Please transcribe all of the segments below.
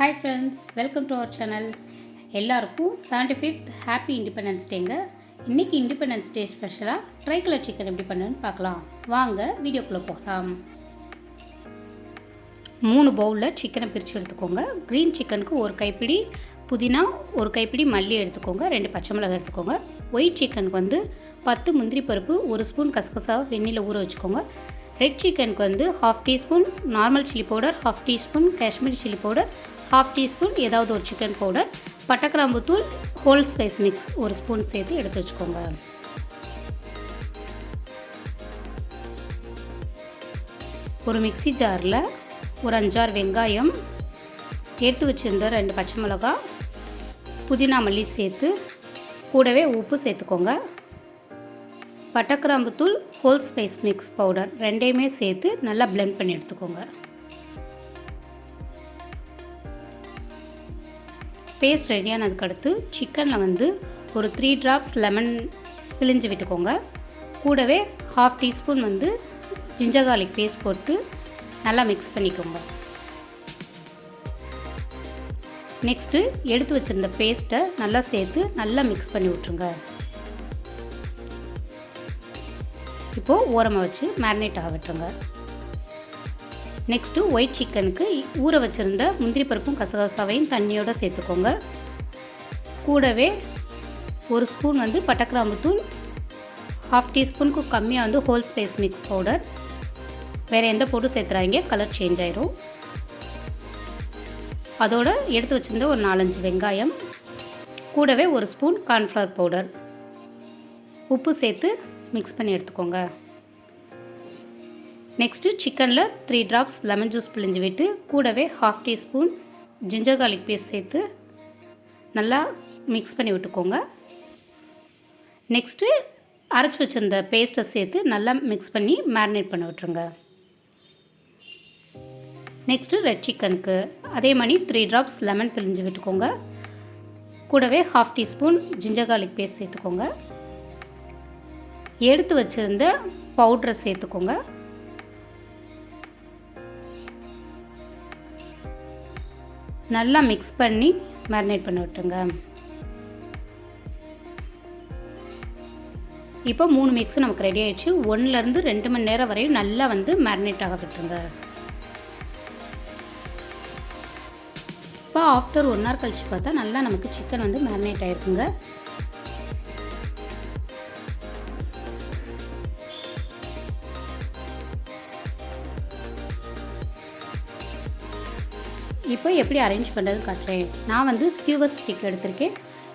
Hi friends, welcome to our channel. எல்லாருக்கும் 75th happy independence டேங்க. இன்றைக்கி independence day ஸ்பெஷலாக try colour chicken எப்படி பண்ணுன்னு பார்க்கலாம். வாங்க வீடியோக்குள்ளே போகலாம். 3 பவுலில் சிக்கனை பிரித்து எடுத்துக்கோங்க. க்ரீன் சிக்கனுக்கு 1 கைப்பிடி புதினா, 1 கைப்பிடி மல்லி எடுத்துக்கோங்க. 2 பச்சை மிளகாய் எடுத்துக்கோங்க. ஒயிட் சிக்கனுக்கு 10 முந்திரி பருப்பு, 1 ஸ்பூன் கசகசாவை வெந்நில ஊற வச்சுக்கோங்க. ரெட் சிக்கனுக்கு 1/2 teaspoon normal chilli powder, 1/2 teaspoon Kashmiri chilli powder, 1/2 teaspoon ஏதாவது ஒரு சிக்கன் பவுடர், பட்டை கிராம்பு தூள், ஹோல் ஸ்பைஸ் மிக்ஸ் 1 ஸ்பூன் சேர்த்து எடுத்து வச்சுக்கோங்க. ஒரு மிக்ஸி ஜாரில் ஒரு 5-6 வெங்காயம், எடுத்து வச்சுருந்த 2 பச்சை மிளகாய், புதினா மல்லி சேர்த்து கூடவே உப்பு சேர்த்துக்கோங்க. பட்டை கிராம்பு தூள், ஹோல் ஸ்பைஸ் மிக்ஸ் பவுடர் ரெண்டையுமே சேர்த்து நல்லா பிளெண்ட் பண்ணி எடுத்துக்கோங்க. பேஸ்ட் ரெடியானதுக்கு அடுத்து சிக்கனில் ஒரு 3 ட்ராப்ஸ் லெமன் பிழிஞ்சு விட்டுக்கோங்க. கூடவே 1/2 டீஸ்பூன் ஜிஞ்சர் கார்லிக் பேஸ்ட் போட்டு நல்லா மிக்ஸ் பண்ணிக்கோங்க. நெக்ஸ்ட்டு எடுத்து வச்சுருந்த பேஸ்ட்டை நல்லா சேர்த்து நல்லா மிக்ஸ் பண்ணி விட்ருங்க. இப்போது ஓரமாக வச்சு மேரினேட் ஆக விட்டுருங்க. நெக்ஸ்ட்டு ஒயிட் சிக்கனுக்கு ஊற வச்சுருந்த முந்திரி பருப்பும் கசகசாவையும் தண்ணியோடு சேர்த்துக்கோங்க. கூடவே 1 ஸ்பூன் பட்டை கிராம்பு தூள், 1/2 டீஸ்பூனுக்கு கம்மியாக ஹோல் ஸ்பைஸ் மிக்ஸ் பவுடர். வேறு எந்த பொருளும் சேர்த்துறாங்க, கலர் சேஞ்ச் ஆயிரும். அதோடு எடுத்து வச்சுருந்த ஒரு 4-5 வெங்காயம், கூடவே 1 ஸ்பூன் கார்ன்ஃப்ளவர் பவுடர், உப்பு சேர்த்து மிக்ஸ் பண்ணி எடுத்துக்கோங்க. நெக்ஸ்ட்டு சிக்கனில் 3 ட்ராப்ஸ் லெமன் ஜூஸ் பிழிஞ்சு விட்டு கூடவே 1/2 டீஸ்பூன் ஜிஞ்சர் கார்லிக் பேஸ்ட் சேர்த்து நல்லா மிக்ஸ் பண்ணி விட்டுக்கோங்க. நெக்ஸ்ட்டு அரைச்சி வச்சுருந்த பேஸ்ட்டை சேர்த்து நல்லா மிக்ஸ் பண்ணி மேரினேட் பண்ண விட்டுருங்க. நெக்ஸ்ட்டு ரெட் சிக்கனுக்கு அதே மாதிரி 3 ட்ராப்ஸ் லெமன் பிழிஞ்சு விட்டுக்கோங்க. கூடவே 1/2 டீஸ்பூன் ஜிஞ்சர் கார்லிக் பேஸ்ட் சேர்த்துக்கோங்க. எடுத்து வச்சுருந்த பவுட்ரை சேர்த்துக்கோங்க. நல்லா மிக்ஸ் பண்ணி மேரினேட் பண்ணி விட்டுருங்க. இப்போ 3 மிக்ஸும் நமக்கு ரெடி ஆகிடுச்சு. 1லேருந்து 2 மணி நேரம் வரையும் நல்லா மேரினேட் ஆக விட்டுருங்க. இப்போ ஆஃப்டர் 1 hour கழிச்சு பார்த்தா நல்லா நமக்கு சிக்கன் மேரினேட் ஆகிருக்குங்க. இப்போ எப்படி அரேஞ்ச் பண்ணுறது காட்டுறேன். நான் ஸ்கியூவர் ஸ்டிக் எடுத்திருக்கேன்.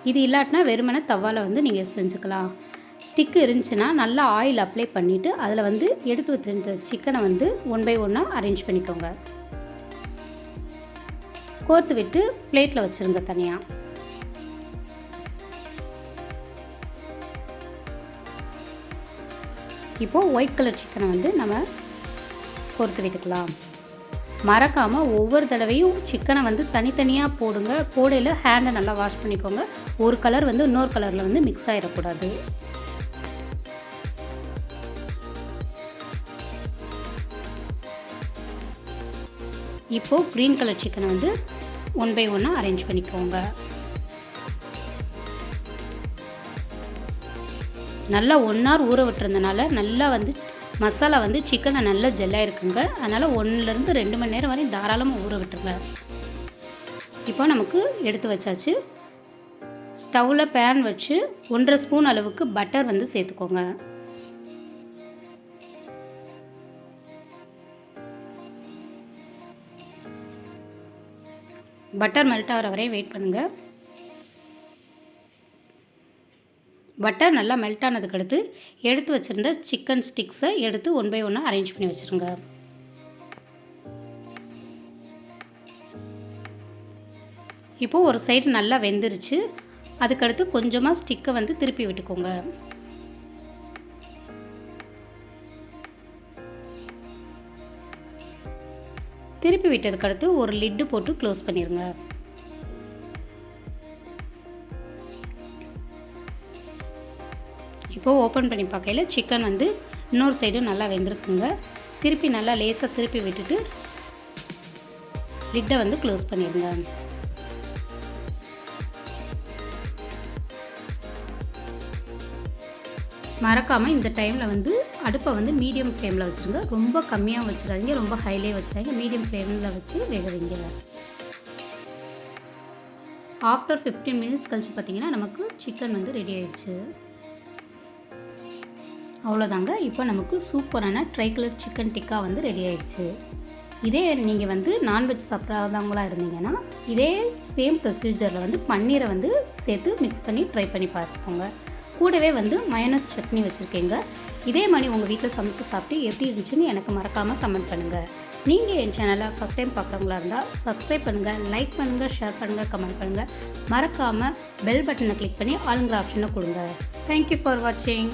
இது இல்லாட்டினா வெறுமனே தவாவில் நீங்கள் செஞ்சுக்கலாம். ஸ்டிக்கு இருந்துச்சுன்னா நல்லா ஆயில் அப்ளை பண்ணிவிட்டு அதில் எடுத்து வச்சிருந்த சிக்கனை 1 by 1 அரேஞ்ச் பண்ணிக்கோங்க. கோர்த்து விட்டு பிளேட்டில் வச்சுருங்க தனியாக. இப்போது ஒயிட் கலர் சிக்கனை நம்ம கோர்த்து விட்டுக்கலாம். மறக்காமல் ஒவ்வொரு தடவையும் சிக்கனை தனித்தனியாக போடுங்க. போடையில் ஹேண்டை நல்லா வாஷ் பண்ணிக்கோங்க. ஒரு கலர் இன்னொரு கலரில் மிக்ஸ் ஆகிடக்கூடாது. இப்போது க்ரீன் கலர் சிக்கனை 1 by 1 அரேஞ்ச் பண்ணிக்கோங்க. நல்லா 1 hour ஊற விட்டுறதுனால நல்லா மசாலா சிக்கனில் நல்லா ஜெல்லாக இருக்குங்க. அதனால் 1லேருந்து 2 மணி நேரம் வரையும் தாராளமாக ஊற விட்டுருங்க. இப்போ நமக்கு எடுத்து வச்சாச்சு. ஸ்டவ்வில் பேன் வச்சு 1.5 ஸ்பூன் அளவுக்கு பட்டர் சேர்த்துக்கோங்க. பட்டர் மெல்ட் ஆகிற வரையும் வெயிட் பண்ணுங்கள். பட்டர் நல்லா மெல்ட் ஆனதுக்கு அடுத்து எடுத்து வச்சுருந்த சிக்கன் ஸ்டிக்ஸை எடுத்து 1 by 1 அரேஞ்ச் பண்ணி வச்சுருங்க. இப்போது ஒரு சைடு நல்லா வெந்துருச்சு. அதுக்கடுத்து கொஞ்சமாக ஸ்டிக்கை திருப்பி விட்டுக்கோங்க. திருப்பி விட்டதுக்கடுத்து ஒரு லிட்டு போட்டு க்ளோஸ் பண்ணிடுங்க. இப்போது ஓப்பன் பண்ணி பார்க்கையில் சிக்கன் இன்னொரு சைடும் நல்லா வெந்திருக்குங்க. திருப்பி நல்லா லேசாக திருப்பி விட்டுட்டு லிட்டை வந்து க்ளோஸ் பண்ணிடுங்க. மறக்காமல் இந்த டைமில் வந்து அடுப்பை வந்து மீடியம் ஃப்ளேமில் வச்சுருங்க. ரொம்ப கம்மியாக வச்சுடாதீங்க, ரொம்ப ஹைலே வச்சுடாதீங்க. மீடியம் ஃப்ளேமில் வச்சு வேக வைங்க. ஆஃப்டர் 15 மினிட்ஸ் கழிச்சு பார்த்தீங்கன்னா நமக்கு சிக்கன் வந்து ரெடி ஆயிடுச்சு. அவ்வளோதாங்க. இப்போ நமக்கு சூப்பரான ட்ரை கலர் சிக்கன் டிக்கா வந்து ரெடி ஆயிடுச்சு. இதே நீங்கள் வந்து நான்வெஜ் சாப்பிடாதவங்களாக இருந்தீங்கன்னா இதே சேம் ப்ரொசீஜரில் வந்து பன்னீரை வந்து சேர்த்து மிக்ஸ் பண்ணி ட்ரை பண்ணி பார்த்துக்கோங்க. கூடவே வந்து மயோனஸ் சட்னி வச்சுருக்கீங்க. இதே மாதிரி உங்கள் வீட்டில் சமைச்சு சாப்பிட்டு எப்படி இருந்துச்சுன்னு எனக்கு மறக்காமல் கமெண்ட் பண்ணுங்கள். நீங்கள் என் சேனலை ஃபஸ்ட் டைம் பார்க்குறவங்களா இருந்தால் சப்ஸ்கிரைப் பண்ணுங்கள், லைக் பண்ணுங்கள், ஷேர் பண்ணுங்கள், கமெண்ட் பண்ணுங்கள். மறக்காமல் பெல் பட்டனை கிளிக் பண்ணி ஆளுங்கிற ஆப்ஷனை கொடுங்க. தேங்க்யூ ஃபார் வாட்சிங்.